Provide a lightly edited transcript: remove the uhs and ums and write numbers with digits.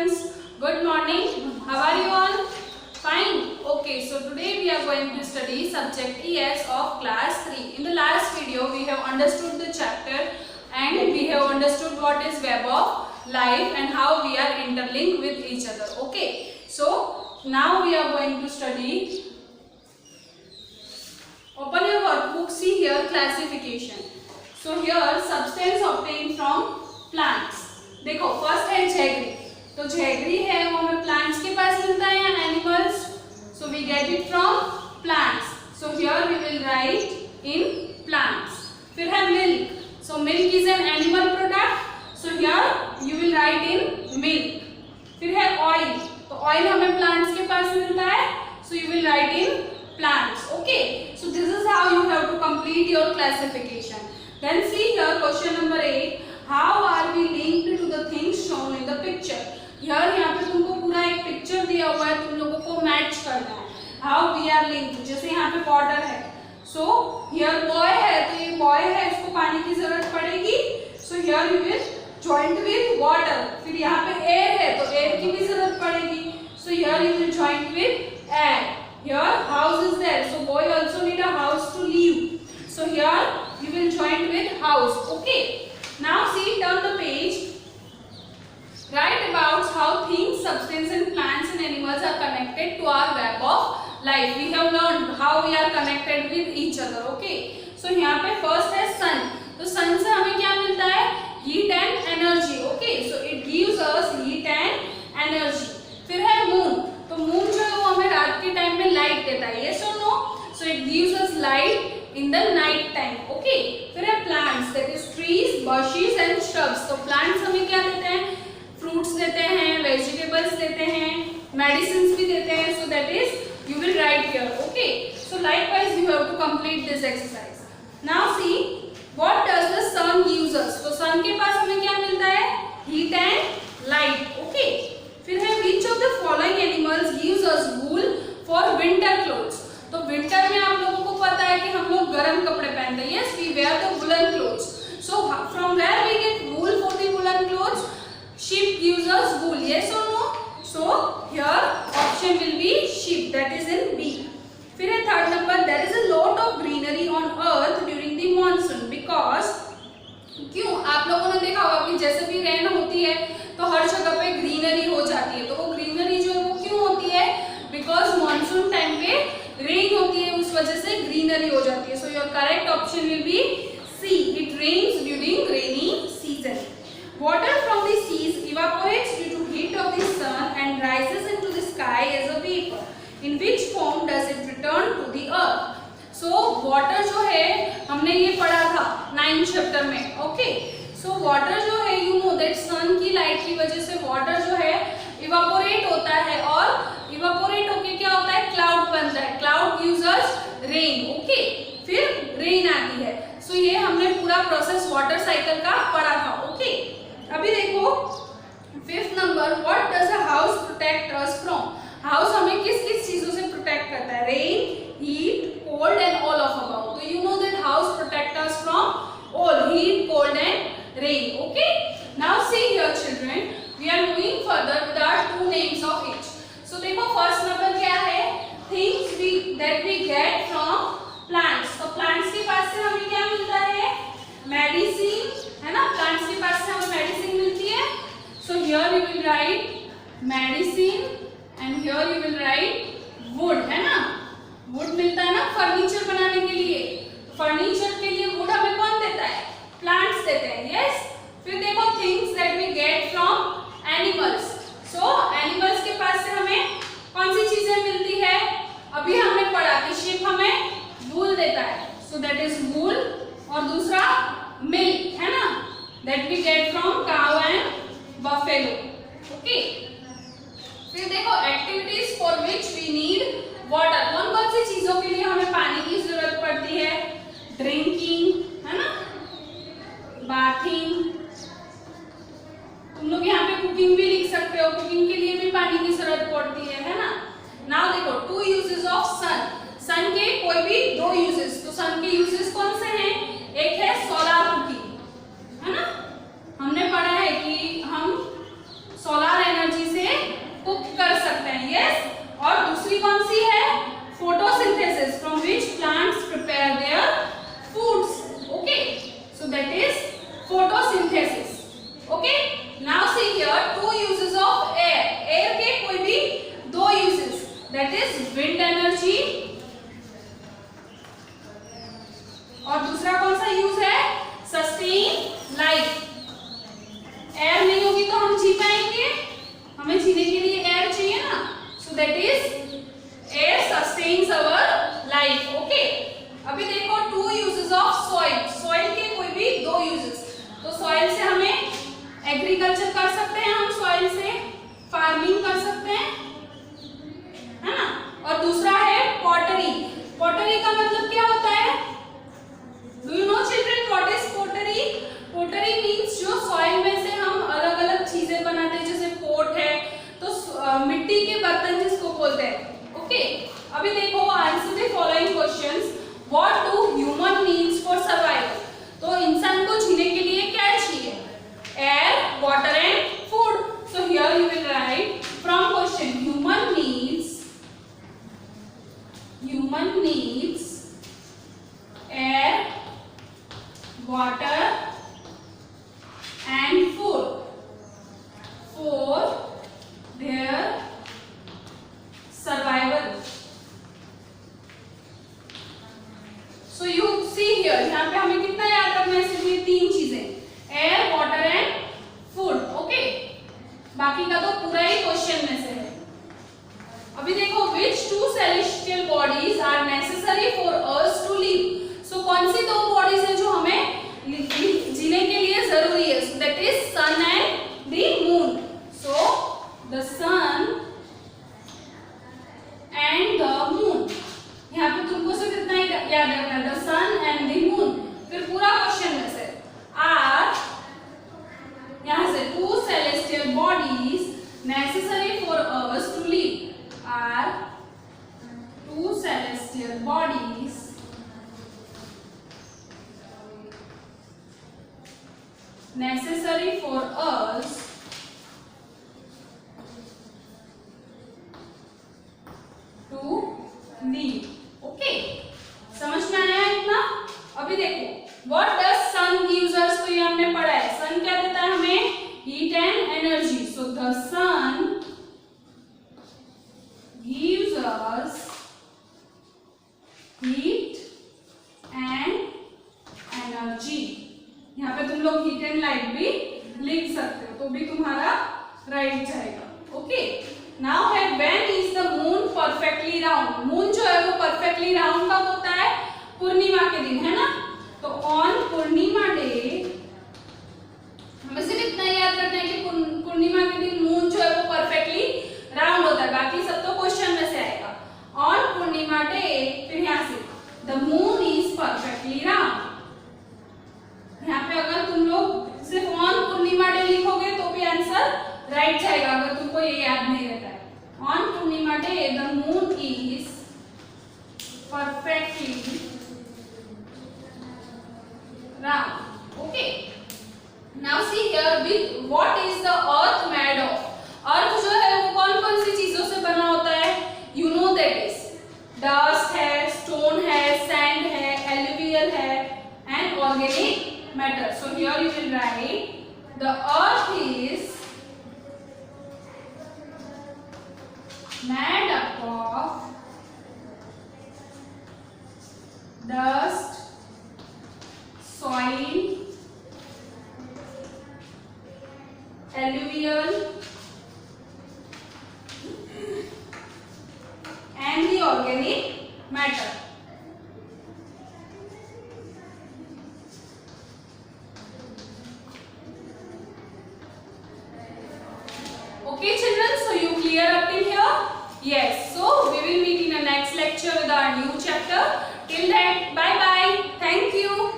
students. Good morning. How are you all? Fine. Okay, so today we are going to study subject ES of class 3. In the last video we have understood the chapter and we have understood what is web of life and how we are interlinked with each other. Okay, so now we are going to study. Open your workbook. See here classification. So here substance obtained from plants. देखो first है झैगरी. तो झैगरी है वो हमें plants के पास मिलता है या animals. So we get it from plants. So here we will write in plants. फिर है milk. So milk is an animal product. So here you will write in milk. फिर है ऑयल. तो ऑयल हमें प्लांट्स के पास मिलता है. So you will write in plants. Okay, so this is how you have to complete your classification. Then see here question number 8. How are we linked to the things shown in the picture? यहाँ पे तुमको पूरा एक picture दिया हुआ है, तुम लोगों को मैच करना है. How we are linked. जैसे यहाँ पे water है. So here boy है, तो ये boy है, इसको पानी की जरूरत पड़ेगी. So here you will join with water. फिर यहाँ पे air है, तो air की भी जरूरत पड़ेगी. So here you will join with air. Here house is there, so boy also need a house to live. So here you will join with house. Okay. Now see, turn the page. Write about how things, substance and plants and animals are connected to our web of life. We have learned how we are connected with each other. Okay. So यहाँ पे first है sun. तो sun से हमें क्या मिलता है? Heat and energy. Okay. So it gives us heat and energy. फिर है moon. तो मून जो है वो हमें रात के टाइम में लाइट देता है. यस और no? So it gives us light in the night time. Okay. फिर है plants, that is trees, bushes and shrubs. तो प्लांट्स हमें क्या देते हैं? फ्रूट्स देते हैं, वेजिटेबल्स देते हैं, मेडिसिन्स भी देते हैं. So that is you will write here. Okay. So likewise you have to complete this exercise. Now see what does the sun gives us. तो सन के पास हमें क्या मिलता है? Heat and light. ओके. फिर है which of the following animals gives us wool for winter clothes. तो विंटर में आप लोगों को पता है कि हम लोग गर्म कपड़े पहनते हैं. Yes, we wear the woolen clothes. So from where we get wool for the woolen clothes? Sheep gives us wool. Yes or no? So here option will be sheep. That is in B. फिर है third number. There is a lot of greenery on earth during the monsoon because क्यों? आप लोगों ने देखा होगा कि जैसे भी रेन होती है तो हर जगह पे ग्रीनरी हो जाती है. तो वो ग्रीनरी जो है वो क्यों होती है? बिकॉज मॉनसून टाइम पे रेन होती है, उस वजह से ग्रीनरी हो जाती है. So your correct option will be C. It rains during rainy season. Water from the seas evaporates due to heat of the sun and rises into the sky as a vapour. In which form does it return to the earth. So water जो है हमने ये पढ़ा था 9th chapter में. Okay. सो water जो है you know that सन की लाइट की वजह से वाटर जो है इवापोरेट होता है और इवापोरेट होके क्या होता है? क्लाउड बनता है. Cloud gives us rain. Okay. फिर रेन आती है. सो ये हमने पूरा प्रोसेस वाटर साइकिल का पढ़ा था. ओके. अभी देखो 5th number. What does a house protect us from. House हमें किस किस चीजों से प्रोटेक्ट करता है? Rain, heat, cold and all of above. So you know that house protect us from all heat, cold and rain. Okay. Now see here children, we are moving further with our two names of each. So देखो first number क्या है? Things that we get from plants. तो plants के पास से हमें क्या मिलता है? Medicine, है ना? Plants के पास से हमें medicine मिलती है. So here you will write medicine and here you will write wood, है ना? वुड मिलता है ना फर्नीचर बनाने के लिए. फर्नीचर के लिए वुड हमें कौन देता है? प्लांट्स देते हैं. यस. फिर देखो things that we get from animals. So animals के पास से हमें कौन सी चीजें मिलती है? अभी हमने पढ़ा कि शीप हमें वूल देता है. So that is wool. और दूसरा मिल्क है ना, that we get from cow and buffalo. Okay. फिर देखो activities for which we need water. कौन कौन सी चीजों के लिए हमें पानी की जरूरत पड़ती है? ड्रिंकिंग, है ना, बाथिंग. तुम लोग यहाँ पे कुकिंग भी लिख सकते हो. कुकिंग के लिए भी पानी की जरूरत पड़ती है ना. नाउ देखो 2 यूजेस ऑफ सन. सन के कोई भी 2 यूजेस. तो सन के यूजेस कौन से हैं? एक है सोलर कुकिंग, है ना. हमने पढ़ा है कि हम सोलर एनर्जी से कुक कर सकते हैं, यस। और दूसरी कौन सी है? Photosynthesis, from which plants prepare their foods, okay. So that is photosynthesis, okay. Now see here two uses of air. Air के कोई भी दो uses, that is wind energy, और दूसरा कौन सा यूज है? Sustain life. एयर नहीं होगी तो हम जी पाएंगे? हमें जीने के लिए एयर चाहिए ना, so that is air sustains our life, okay. अभी देखो two uses of soil. Soil के कोई भी दो यूजेस, तो सॉइल से हमें एग्रीकल्चर कर सकते हैं, हम सॉइल से फार्मिंग कर सकते हैं, है ना। और दूसरा है पॉटरी। पॉटरी का मतलब क्या होता है? Do you know children what is pottery? Pottery means जो सॉइल में से हम अलग अलग चीजें बनाते हैं, जैसे पोट है तो मिट्टी के बर्तन जिसको बोलते हैं, ओके। अभी देखो answer the following questions. What do human needs for survival? तो इंसान को जीने के लिए क्या चाहिए? Air, water and food. So here you will right from question human needs air, water and food for their survival. So you see here, यहाँ पे हमें कितना याद रखना है? सिर्फ ये तीन चीजें, air, water and food, okay. बाकी का तो पूरा ही क्वेश्चन में से है। अभी देखो which two celestial bodies are necessary for us to live? So कौन सी दो बॉडीज है जो हमें जीने के लिए जरूरी है? So that is sun and the moon. So the sun and the moon. यहाँ पे तुमको सिर्फ इतना ही याद रखना है, the sun and the moon. फिर पूरा क्वेश्चन में से are यहाँ से two celestial bodies necessary for us to live. Are two celestial bodies necessary for us to live, okay। समझ में आया इतना? अभी देखो what does sun gives us, तो ये हमने पढ़ा है। sun क्या देता है हमें? heat and energy. So the sun gives us heat and energy. यहाँ पे तुम लोग हीट एंड लाइट भी लिख सकते हो, तो भी तुम्हारा राइट जाएगा, ओके। नाउ है when is the moon perfectly round? Moon जो है वो परफेक्टली राउंड कब होता है? पूर्णिमा के दिन, है ना। तो ऑन पूर्णिमा डे, हमें सिर्फ इतना याद रखना है कि पूर्णिमा के दिन मून जो है वो परफेक्टली राउंड होता है, बाकी सब तो क्वेश्चन में से आएगा। ऑन पूर्णिमा डे, फिर यहाँ से the moon is perfectly round. यहाँ पे अगर तुम लोग सिर्फ ऑन पूर्णिमा डे लिखोगे तो भी आंसर राइट जाएगा, अगर तुमको ये याद नहीं रहता है। On Purnima day the moon is perfectly round, okay. Now see here with what is the earth made of? Earth जो है वो कौन कौन सी चीजों से बना होता है? You know that is dust है, स्टोन है, सैंड है, एल्यूवियल है and organic matter. So here you will write the earth is made up of dust, soil, alluvial and the organic matter. Okay children, so you clear up till here? Yes, so we will meet in the next lecture with our new chapter. Till then, bye bye. Thank you.